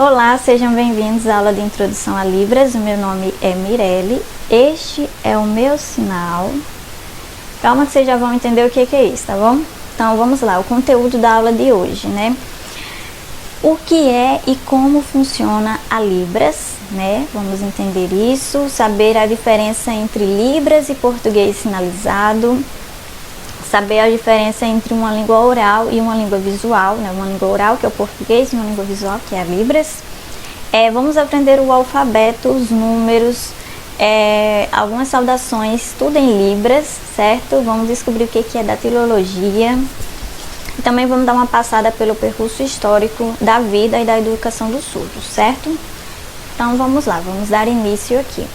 Olá, sejam bem-vindos à aula de Introdução a Libras. O meu nome é Mirelle, este é o meu sinal. Calma que vocês já vão entender o que é isso, tá bom? Então vamos lá, o conteúdo da aula de hoje, né? O que é e como funciona a Libras, né? Vamos entender isso, saber a diferença entre Libras e português sinalizado, saber a diferença entre uma língua oral e uma língua visual, né? Uma língua oral, que é o português, e uma língua visual, que é a Libras. Vamos aprender o alfabeto, os números, algumas saudações, tudo em Libras, certo? Vamos descobrir o que é datilologia. E também vamos dar uma passada pelo percurso histórico da vida e da educação dos surdos, certo? Então vamos lá, vamos dar início aqui.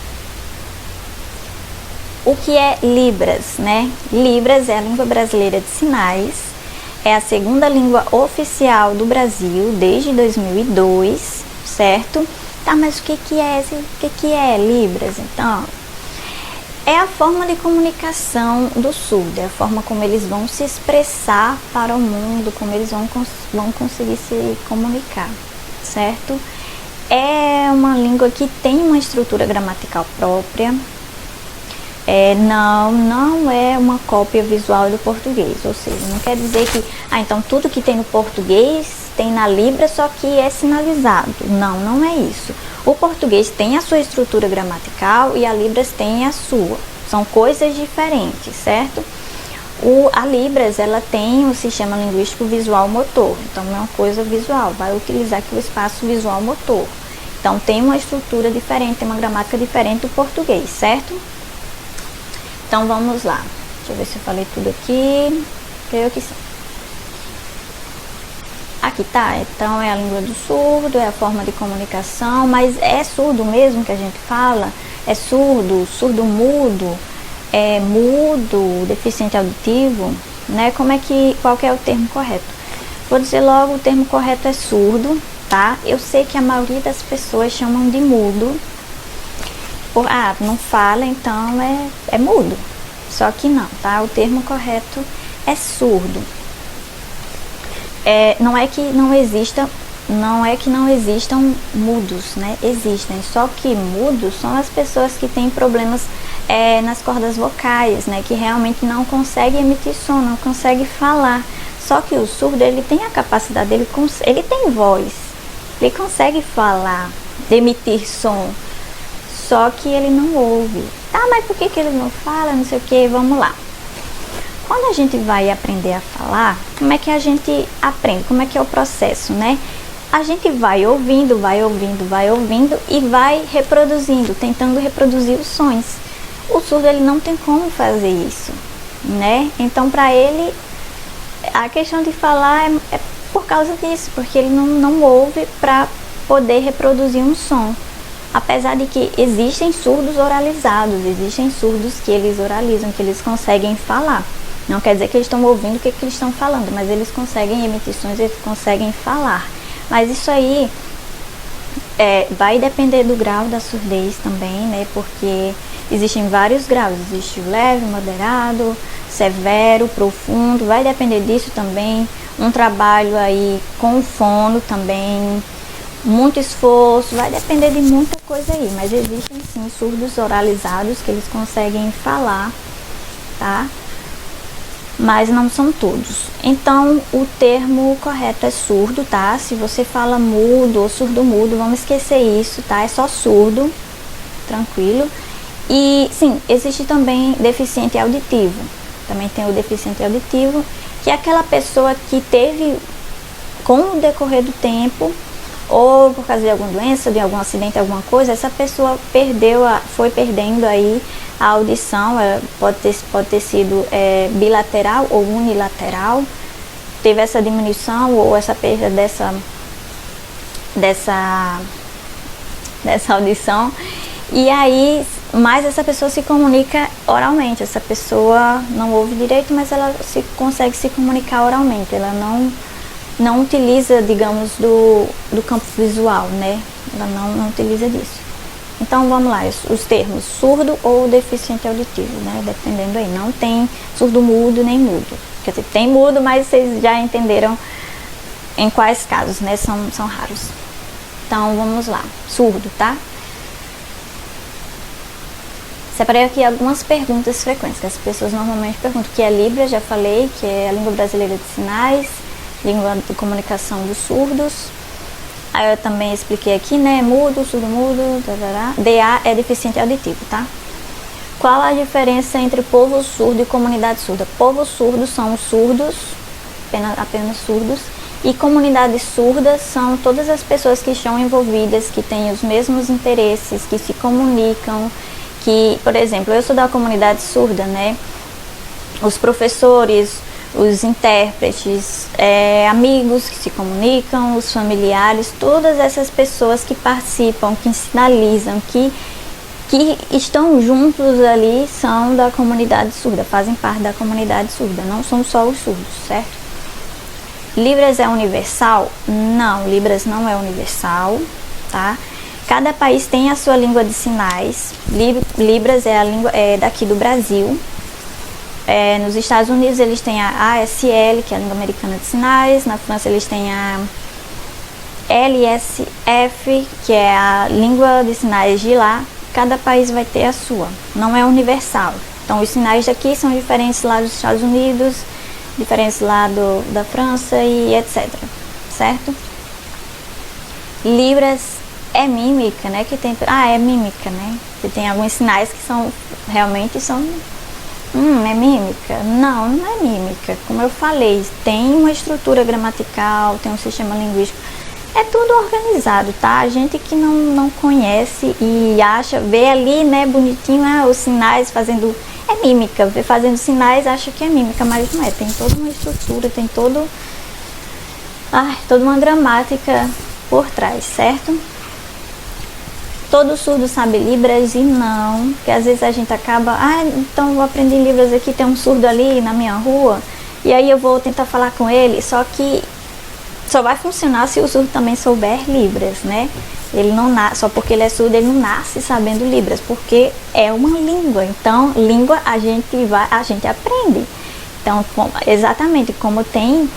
O que é Libras, né? Libras é a língua brasileira de sinais, é a segunda língua oficial do Brasil desde 2002, certo? Tá, mas o que é Libras? Então, é a forma de comunicação do surdo, é a forma como eles vão se expressar para o mundo, como eles vão conseguir se comunicar, certo? É uma língua que tem uma estrutura gramatical própria, não é uma cópia visual do português, ou seja, não quer dizer que, então tudo que tem no português tem na Libras, só que é sinalizado. Não é isso. O português tem a sua estrutura gramatical e a Libras tem a sua. São coisas diferentes, certo? A Libras, ela tem o sistema linguístico visual motor, então não é uma coisa visual, vai utilizar aqui o espaço visual motor. Então tem uma estrutura diferente, tem uma gramática diferente do português, certo? Então vamos lá. Deixa eu ver se eu falei tudo aqui. Creio que sim. Aqui tá, então é a língua do surdo, é a forma de comunicação, mas é surdo mesmo que a gente fala? É surdo, surdo-mudo, é mudo, deficiente auditivo, né? Qual que é o termo correto? Vou dizer logo, o termo correto é surdo, tá? Eu sei que a maioria das pessoas chamam de mudo. Não fala, então é mudo. Só que não, tá? O termo correto é surdo. Não é que não existam mudos, né? Existem, só que mudos são as pessoas que têm problemas nas cordas vocais, né? Que realmente não conseguem emitir som, não conseguem falar. Só que o surdo, ele tem a capacidade, ele tem voz, ele consegue falar, emitir som, só que ele não ouve. Tá, mas por que ele não fala, não sei o que, vamos lá. Quando a gente vai aprender a falar, como é que a gente aprende? Como é que é o processo, né? A gente vai ouvindo e vai reproduzindo, tentando reproduzir os sons. O surdo, ele não tem como fazer isso, né? Então, para ele, a questão de falar é por causa disso, porque ele não ouve para poder reproduzir um som. Apesar de que existem surdos oralizados, existem surdos que eles oralizam, que eles conseguem falar. Não quer dizer que eles estão ouvindo o que eles estão falando, mas eles conseguem emitir sons, eles conseguem falar. Mas isso aí vai depender do grau da surdez também, né? Porque existem vários graus, existe o leve, moderado, severo, profundo, vai depender disso também. Um trabalho aí com o fono também, muito esforço, vai depender de muita coisa aí, mas existem sim surdos oralizados que eles conseguem falar, tá? Mas não são todos. Então, o termo correto é surdo, tá? Se você fala mudo ou surdo-mudo, vamos esquecer isso, tá? É só surdo, tranquilo. E, sim, existe também deficiente auditivo. Também tem o deficiente auditivo, que é aquela pessoa que teve, com o decorrer do tempo, ou por causa de alguma doença, de algum acidente, alguma coisa, essa pessoa foi perdendo aí a audição, pode ter sido bilateral ou unilateral, teve essa diminuição ou essa perda dessa audição, e aí, mas essa pessoa se comunica oralmente, essa pessoa não ouve direito, mas ela consegue se comunicar oralmente, ela não utiliza, digamos, do campo visual, né? Ela não utiliza disso. Então, vamos lá, os termos surdo ou deficiente auditivo, né? Dependendo aí, não tem surdo mudo nem mudo. Quer dizer, tem mudo, mas vocês já entenderam em quais casos, né? São raros. Então vamos lá, surdo, tá? Separei aqui algumas perguntas frequentes que as pessoas normalmente perguntam, que é Libras, já falei, que é a língua brasileira de sinais, língua de comunicação dos surdos. Aí eu também expliquei aqui, né, mudo, surdo-mudo, DA é deficiente auditivo, tá? Qual a diferença entre povo surdo e comunidade surda? Povo surdo são os surdos, apenas surdos, e comunidades surdas são todas as pessoas que estão envolvidas, que têm os mesmos interesses, que se comunicam, que, por exemplo, eu sou da comunidade surda, né? Os professores, os intérpretes, amigos que se comunicam, os familiares, todas essas pessoas que participam, que sinalizam, que estão juntos ali, são da comunidade surda, fazem parte da comunidade surda, não são só os surdos, certo? Libras é universal? Não, Libras não é universal, tá? Cada país tem a sua língua de sinais. Libras é a língua daqui do Brasil. Nos Estados Unidos eles têm a ASL, que é a língua americana de sinais. Na França eles têm a LSF, que é a língua de sinais de lá. Cada país vai ter a sua, não é universal. Então os sinais daqui são diferentes lá dos Estados Unidos, diferentes lá da França e etc, certo? Libras é mímica, né? É mímica, né? Que tem alguns sinais que realmente são é mímica. Não, não é mímica. Como eu falei, tem uma estrutura gramatical, tem um sistema linguístico. É tudo organizado, tá? A gente que não conhece e vê ali, né, bonitinho, os sinais fazendo... É mímica, vê fazendo sinais, acha que é mímica, mas não é. Tem toda uma estrutura, tem toda uma gramática por trás, certo? Todo surdo sabe Libras e não, porque às vezes a gente acaba, então eu aprendi Libras aqui, tem um surdo ali na minha rua, e aí eu vou tentar falar com ele, só que só vai funcionar se o surdo também souber Libras, né? Ele não só porque ele é surdo, ele não nasce sabendo Libras, porque é uma língua, então língua a gente aprende. Então, exatamente como tem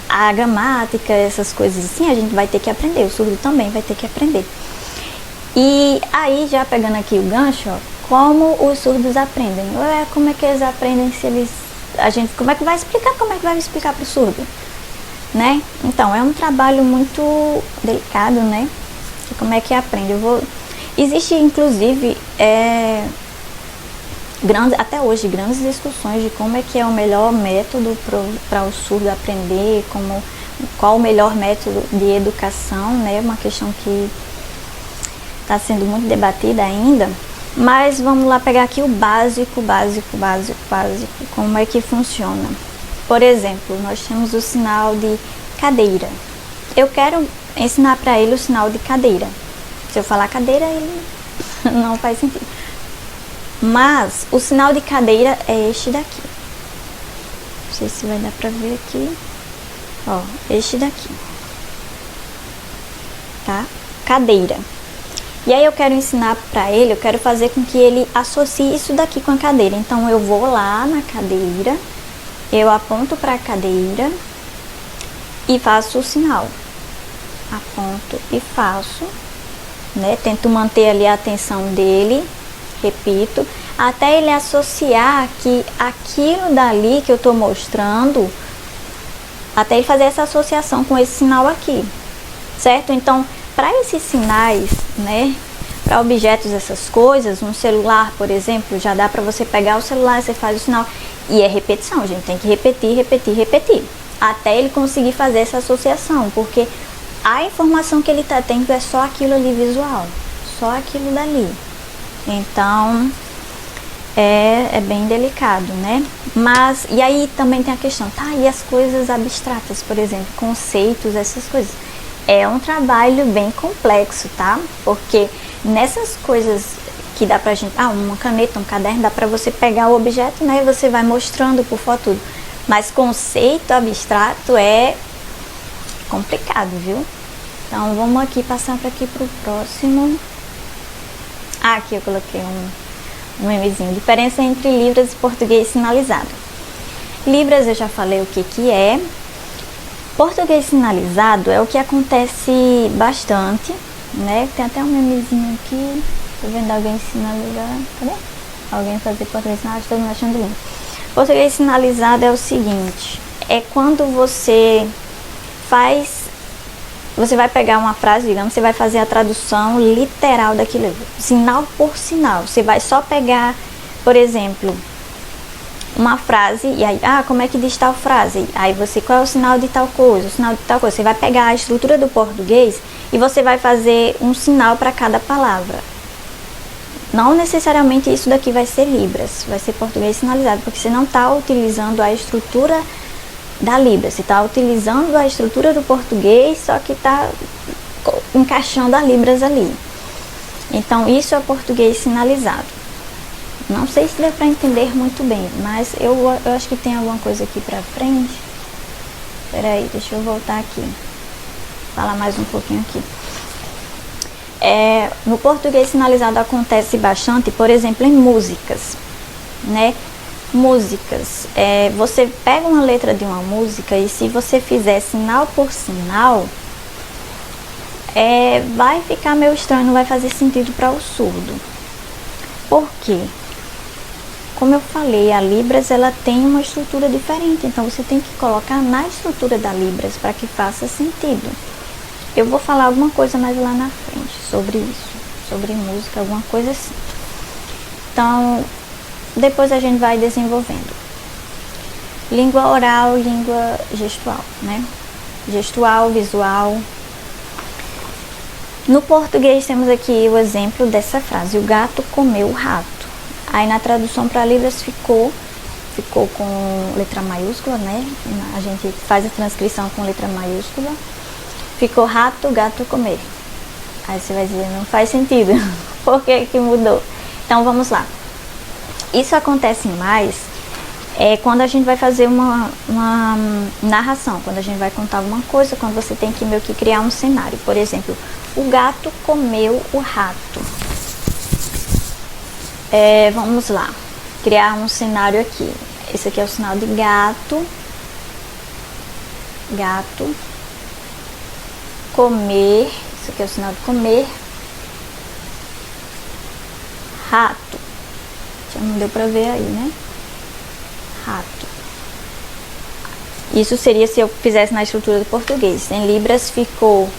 a gramática, essas coisas assim, a gente vai ter que aprender, o surdo também vai ter que aprender. E aí, já pegando aqui o gancho, como os surdos aprendem? Como é que eles aprendem como é que vai explicar para o surdo? Né? Então, é um trabalho muito delicado, né? Como é que aprende? Existe, inclusive, até hoje, grandes discussões de como é que é o melhor método para o surdo aprender, qual o melhor método de educação, né? Uma questão que está sendo muito debatida ainda, mas vamos lá pegar aqui o básico, como é que funciona. Por exemplo, nós temos o sinal de cadeira. Eu quero ensinar para ele o sinal de cadeira. Se eu falar cadeira, ele não faz sentido. Mas o sinal de cadeira é este daqui. Não sei se vai dar para ver aqui. Ó, este daqui. Tá? Cadeira. E aí eu quero ensinar para ele, eu quero fazer com que ele associe isso daqui com a cadeira. Então eu vou lá na cadeira, eu aponto para a cadeira e faço o sinal. Aponto e faço, né? Tento manter ali a atenção dele, repito, até ele associar que aquilo dali que eu estou mostrando, até ele fazer essa associação com esse sinal aqui, certo? Então, para esses sinais, né, para objetos, essas coisas, um celular, por exemplo, já dá para você pegar o celular, você faz o sinal, e é repetição, a gente tem que repetir, até ele conseguir fazer essa associação, porque a informação que ele está tendo é só aquilo ali visual, só aquilo dali. Então, é bem delicado, né? Mas, e aí também tem a questão, e as coisas abstratas, por exemplo, conceitos, essas coisas. É um trabalho bem complexo, tá? Porque nessas coisas que dá pra gente, uma caneta, um caderno, dá pra você pegar o objeto, né? E você vai mostrando por foto tudo. Mas conceito abstrato é complicado, viu? Então vamos aqui passar para aqui pro próximo. Aqui eu coloquei um memezinho. Diferença entre Libras e português sinalizado. Libras eu já falei o que é. Português sinalizado é o que acontece bastante, né? Tem até um memezinho aqui, tô vendo alguém sinalizar, cadê? Alguém fazer português sinalizado, todo mundo achando lindo. Português sinalizado é o seguinte, é quando você vai pegar uma frase, digamos, você vai fazer a tradução literal daquilo, sinal por sinal. Você vai só pegar, por exemplo, uma frase e aí, como é que diz tal frase? Aí você, qual é o sinal de tal coisa? O sinal de tal coisa. Você vai pegar a estrutura do português e você vai fazer um sinal para cada palavra. Não necessariamente isso daqui vai ser Libras, vai ser português sinalizado, porque você não está utilizando a estrutura da Libras, você está utilizando a estrutura do português, só que está encaixando a Libras ali. Então, isso é português sinalizado. Não sei se deu para entender muito bem, mas eu acho que tem alguma coisa aqui para frente. Peraí, deixa eu voltar aqui. Falar mais um pouquinho aqui. No português sinalizado acontece bastante, por exemplo, em músicas, né? Músicas, você pega uma letra de uma música e se você fizer sinal por sinal, vai ficar meio estranho, não vai fazer sentido para o surdo. Por quê? Como eu falei, a Libras ela tem uma estrutura diferente, então você tem que colocar na estrutura da Libras para que faça sentido. Eu vou falar alguma coisa mais lá na frente sobre isso, sobre música, alguma coisa assim. Então, depois a gente vai desenvolvendo. Língua oral, língua gestual, né? Gestual, visual. No português temos aqui o exemplo dessa frase: o gato comeu o rato. Aí na tradução para Libras ficou com letra maiúscula, né? A gente faz a transcrição com letra maiúscula. Ficou rato, gato comer. Aí você vai dizer, não faz sentido. Por que mudou? Então vamos lá. Isso acontece mais quando a gente vai fazer uma narração, quando a gente vai contar alguma coisa, quando você tem que meio que criar um cenário. Por exemplo, o gato comeu o rato. Vamos lá, criar um cenário aqui. Esse aqui é o sinal de gato. Gato. Comer. Isso aqui é o sinal de comer. Rato. Já não deu pra ver aí, né? Rato. Isso seria se eu fizesse na estrutura do português. Em Libras ficou...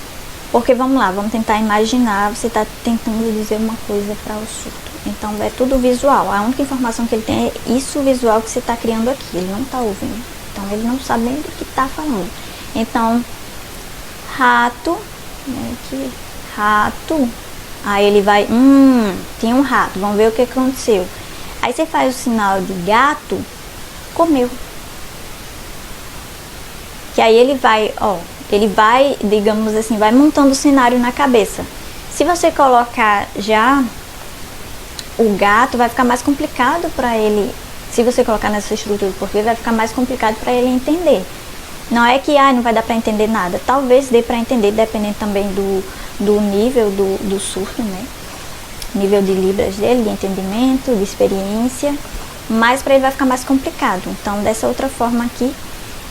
Porque vamos lá, vamos tentar imaginar. Você está tentando dizer uma coisa para o surdo. Então é tudo visual. A única informação que ele tem é isso visual que você está criando aqui. Ele não está ouvindo. Então ele não sabe nem do que está falando. Então, rato, né, aqui, rato. Aí ele vai, tinha um rato. Vamos ver o que aconteceu. Aí você faz o sinal de gato, comeu. Que aí ele vai, digamos assim, vai montando o cenário na cabeça. Se você colocar já o gato, vai ficar mais complicado para ele. Se você colocar nessa estrutura do português, vai ficar mais complicado para ele entender. Não é que não vai dar para entender nada. Talvez dê para entender, dependendo também do nível do surdo, né? Nível de Libras dele, de entendimento, de experiência. Mas para ele vai ficar mais complicado. Então, dessa outra forma aqui,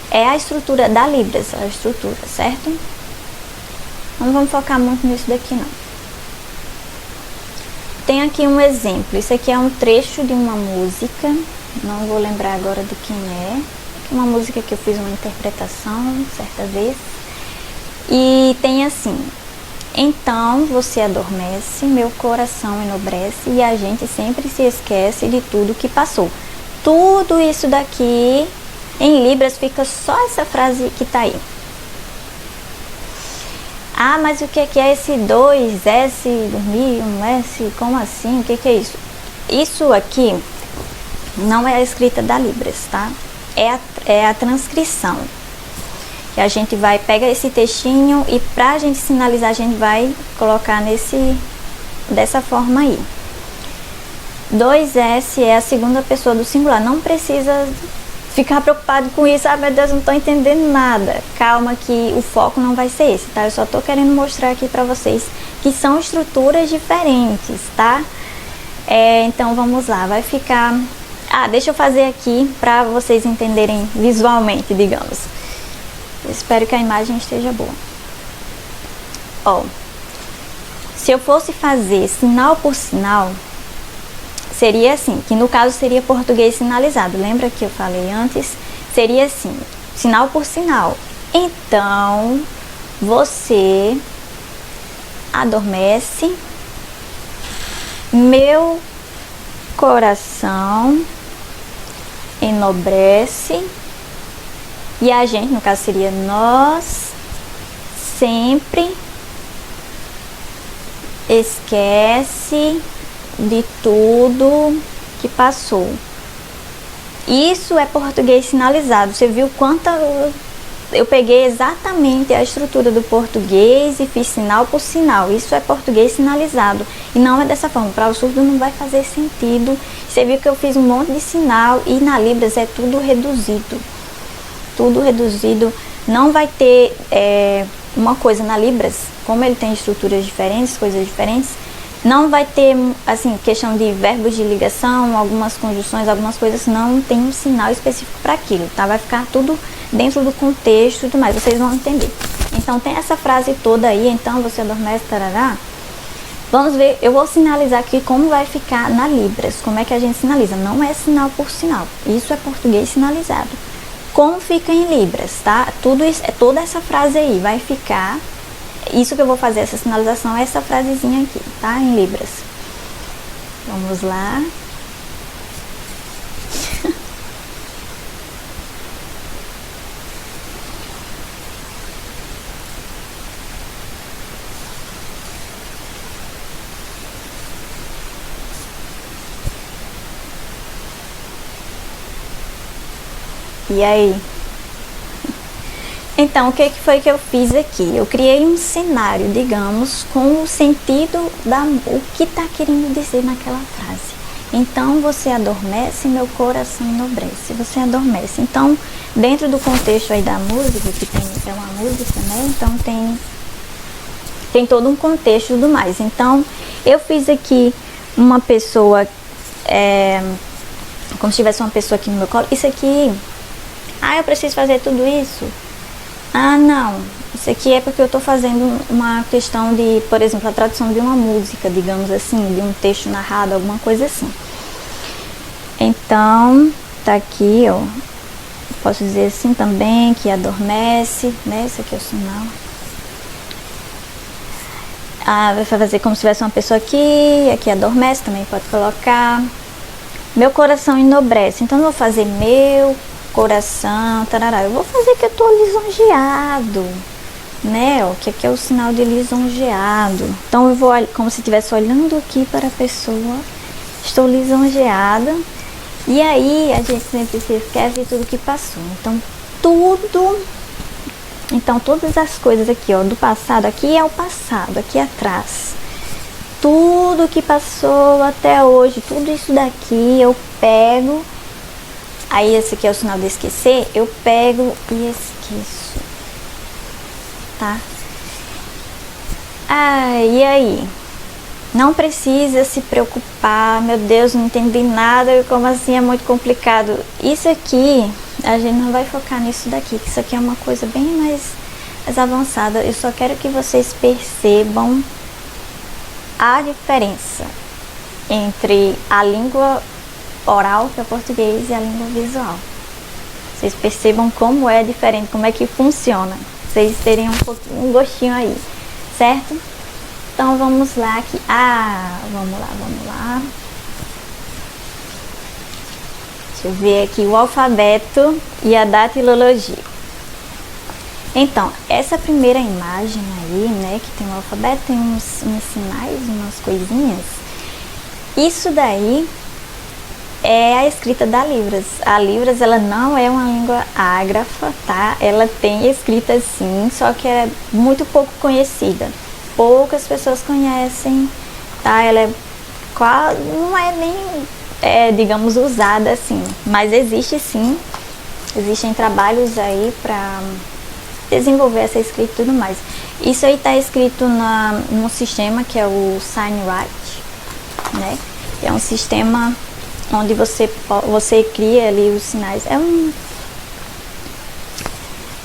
é a estrutura da Libras, a estrutura, certo? Não vamos focar muito nisso daqui, não. Tem aqui um exemplo. Isso aqui é um trecho de uma música. Não vou lembrar agora de quem é. Uma música que eu fiz uma interpretação certa vez. E tem assim: então você adormece, meu coração enobrece e a gente sempre se esquece de tudo que passou. Tudo isso daqui em Libras fica só essa frase que tá aí. Mas o que é esse 2S, dormir, 1S, como assim? O que é isso? Isso aqui não é a escrita da Libras, tá? É a transcrição. Que a gente vai pegar esse textinho e pra gente sinalizar, a gente vai colocar dessa forma aí. 2S é a segunda pessoa do singular. Não precisa ficar preocupado com isso. Meu Deus, não tô entendendo nada. Calma que o foco não vai ser esse, tá? Eu só tô querendo mostrar aqui pra vocês que são estruturas diferentes, tá? Então vamos lá, vai ficar... deixa eu fazer aqui pra vocês entenderem visualmente, digamos. Eu espero que a imagem esteja boa. Ó, se eu fosse fazer sinal por sinal, seria assim, que no caso seria português sinalizado. Lembra que eu falei antes? Seria assim, sinal por sinal. Então, você adormece, meu coração enobrece, e a gente, no caso seria nós, sempre esquece de tudo que passou. Isso é português sinalizado. Você viu quanta... Eu peguei exatamente a estrutura do português e fiz sinal por sinal. Isso é português sinalizado. E não é dessa forma. Para o surdo não vai fazer sentido. Você viu que eu fiz um monte de sinal e na Libras é tudo reduzido. Tudo reduzido. Não vai ter uma coisa na Libras, como ele tem estruturas diferentes, coisas diferentes, não vai ter, assim, questão de verbos de ligação, algumas conjunções, algumas coisas, não tem um sinal específico para aquilo, tá? Vai ficar tudo dentro do contexto e tudo mais, vocês vão entender. Então, tem essa frase toda aí, então, você adormece, tarará. Vamos ver, eu vou sinalizar aqui como vai ficar na Libras, como é que a gente sinaliza. Não é sinal por sinal, isso é português sinalizado. Como fica em Libras, tá? Tudo isso, toda essa frase aí vai ficar... Isso que eu vou fazer, essa sinalização, é essa frasezinha aqui, tá? Em Libras. Vamos lá. E aí? Então, o que foi que eu fiz aqui? Eu criei um cenário, digamos, com o sentido o que está querendo dizer naquela frase. Então, você adormece, meu coração enobrece. Você adormece. Então, dentro do contexto aí da música, que é uma música, né? Então, tem todo um contexto e tudo mais. Então, eu fiz aqui uma pessoa, como se tivesse uma pessoa aqui no meu colo. Isso aqui, eu preciso fazer tudo isso? Não, isso aqui é porque eu estou fazendo uma questão de, por exemplo, a tradução de uma música, digamos assim, de um texto narrado, alguma coisa assim. Então, tá aqui, ó, posso dizer assim também, que adormece, né, esse aqui é o sinal. Vai fazer como se tivesse uma pessoa aqui adormece, também pode colocar. Meu coração enobrece, então eu vou fazer meu coração, tarará. Eu vou fazer que eu tô lisonjeado, né? Ó, que aqui é o sinal de lisonjeado. Então eu vou como se estivesse olhando aqui para a pessoa. Estou lisonjeada. E aí a gente sempre se esquece de tudo que passou. Então todas as coisas aqui, ó, do passado, aqui é o passado, aqui atrás. Tudo que passou até hoje, tudo isso daqui eu pego. Aí esse aqui é o sinal de esquecer, eu pego e esqueço, tá? E aí? Não precisa se preocupar, meu Deus, não entendi nada, como assim é muito complicado. Isso aqui, a gente não vai focar nisso daqui, que isso aqui é uma coisa bem mais avançada. Eu só quero que vocês percebam a diferença entre a língua oral, que é o português, e a língua visual. Vocês percebam como é diferente, como é que funciona. Vocês terem um gostinho aí, certo? Então vamos lá aqui. Vamos lá. Deixa eu ver aqui o alfabeto e a datilologia. Então, essa primeira imagem aí, né, que tem o alfabeto, tem uns sinais, umas coisinhas. Isso daí é a escrita da Libras. A Libras, ela não é uma língua ágrafa, tá? Ela tem escrita sim, só que é muito pouco conhecida. Poucas pessoas conhecem, tá? Ela não é nem, digamos, usada assim. Mas existe sim. Existem trabalhos aí para desenvolver essa escrita e tudo mais. Isso aí tá escrito num sistema que é o SignWrite, né? É um sistema onde você cria ali os sinais.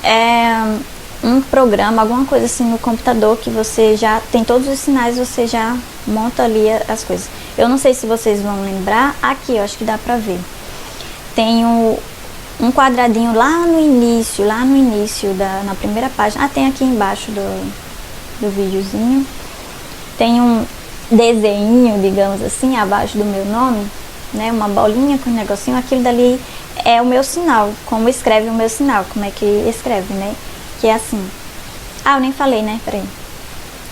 é um programa, alguma coisa assim no computador que você já tem todos os sinais, você já monta ali as coisas. Eu não sei se vocês vão lembrar, aqui eu acho que dá pra ver. Tem um quadradinho lá no início na primeira página. Tem aqui embaixo do videozinho. Tem um desenho, digamos assim, abaixo do meu nome, né? Uma bolinha com um negocinho. Aquilo dali é o meu sinal, como escreve o meu sinal, como é que escreve, né? Que é assim. Eu nem falei, né? Peraí.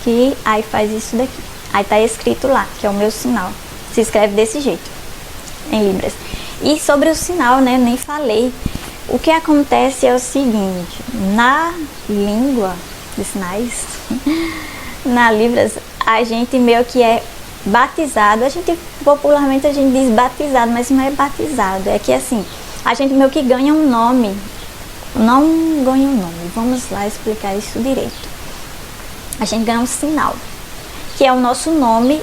Que aí faz isso daqui. Aí tá escrito lá, que é o meu sinal. Se escreve desse jeito, em libras. E sobre o sinal, né? Nem falei. O que acontece é o seguinte: na língua de sinais, na Libras, a gente meio que é batizado. Popularmente a gente diz batizado, mas não é batizado. É que assim, a gente meio que ganha um nome. Não ganha um nome. Vamos lá explicar isso direito. A gente ganha um sinal, que é o nosso nome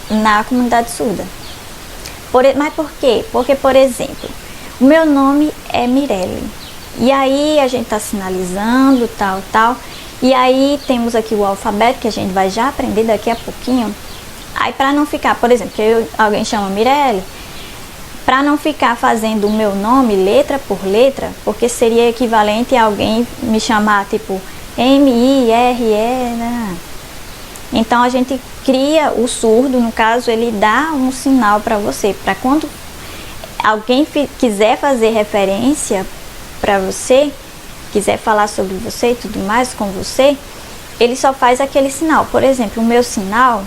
na comunidade surda. Mas por quê? Porque, por exemplo, o meu nome é Mirelle. E aí a gente está sinalizando, tal. E aí temos aqui o alfabeto, que a gente vai já aprender daqui a pouquinho. Aí para não ficar, por exemplo, que alguém chama Mirelle, para não ficar fazendo o meu nome letra por letra, porque seria equivalente a alguém me chamar tipo M-I-R-E, né? Então a gente cria o surdo, no caso, ele dá um sinal para você, para quando alguém quiser fazer referência para você, quiser falar sobre você e tudo mais com você, ele só faz aquele sinal. Por exemplo, o meu sinal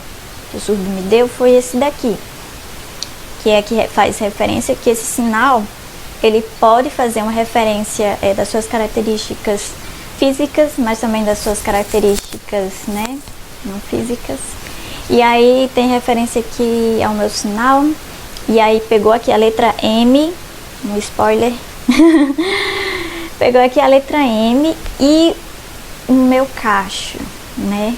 que o surdo me deu foi esse daqui, que faz referência, que esse sinal ele pode fazer uma referência das suas características físicas, mas também das suas características, né, não físicas. E aí tem referência aqui ao meu sinal. E aí pegou aqui a letra M, um spoiler. Pegou aqui a letra M e o meu cacho, né?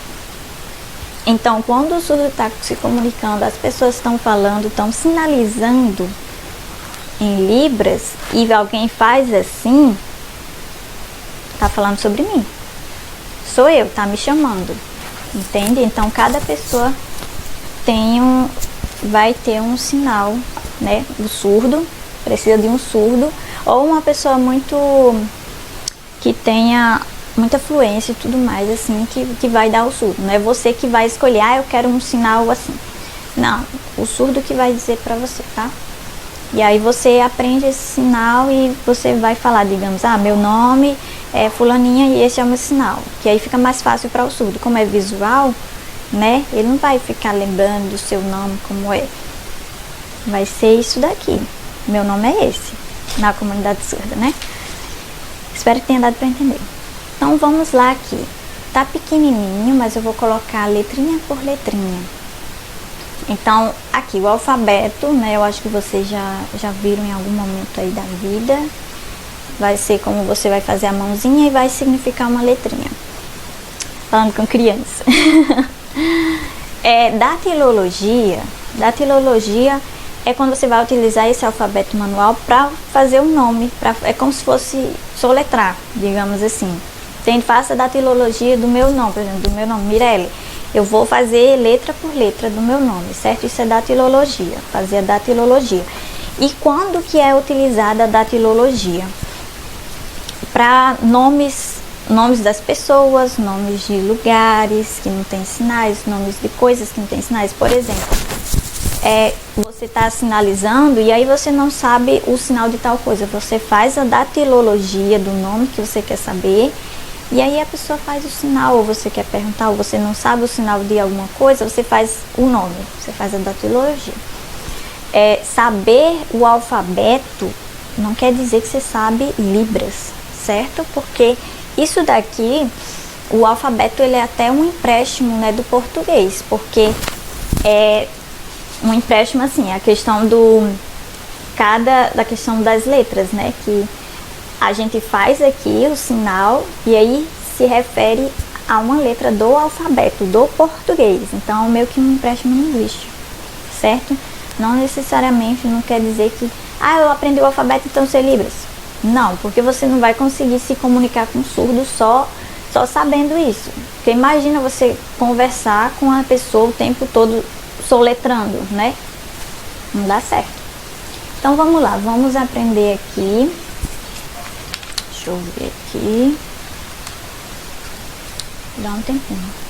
Então, quando o surdo está se comunicando, as pessoas estão falando, estão sinalizando em libras e alguém faz assim, tá falando sobre mim. Sou eu, tá me chamando. Entende? Então, cada pessoa vai ter um sinal, né? O surdo precisa de um surdo ou uma pessoa que tenha muita fluência e tudo mais, assim, que vai dar o surdo. Não é você que vai escolher, eu quero um sinal assim. Não, o surdo que vai dizer pra você, tá? E aí você aprende esse sinal e você vai falar, digamos, meu nome é fulaninha e esse é o meu sinal. Que aí fica mais fácil para o surdo. Como é visual, né? Ele não vai ficar lembrando do seu nome como é. Vai ser isso daqui. Meu nome é esse, na comunidade surda, né? Espero que tenha dado para entender. Então vamos lá aqui. Tá pequenininho, mas eu vou colocar letrinha por letrinha. Então, aqui o alfabeto, né? Eu acho que vocês já viram em algum momento aí da vida. Vai ser como você vai fazer a mãozinha e vai significar uma letrinha. Falando com criança. Datilologia. Datilologia é quando você vai utilizar esse alfabeto manual para fazer um nome. É como se fosse soletrar, digamos assim. Faça a datilologia do meu nome, por exemplo, do meu nome, Mirelle. Eu vou fazer letra por letra do meu nome, certo? Isso é datilologia, fazer a datilologia. E quando que é utilizada a datilologia? Para nomes das pessoas, nomes de lugares que não tem sinais, nomes de coisas que não tem sinais. Por exemplo, você está sinalizando e aí você não sabe o sinal de tal coisa. Você faz a datilologia do nome que você quer saber e aí a pessoa faz o sinal, ou você quer perguntar, ou você não sabe o sinal de alguma coisa, você faz o nome, você faz a datilologia. Saber o alfabeto não quer dizer que você sabe libras, certo? Porque isso daqui, o alfabeto, ele é até um empréstimo, né, do português, porque é um empréstimo assim, a questão da questão das letras, né, que a gente faz aqui o sinal e aí se refere a uma letra do alfabeto, do português. Então, meio que um empréstimo linguístico, certo? Não necessariamente, não quer dizer que, eu aprendi o alfabeto, então sei libras. Não, porque você não vai conseguir se comunicar com surdo só sabendo isso. Porque imagina você conversar com a pessoa o tempo todo soletrando, né? Não dá certo. Então vamos lá, vamos aprender aqui. Deixa eu ver aqui. Dá um tempinho.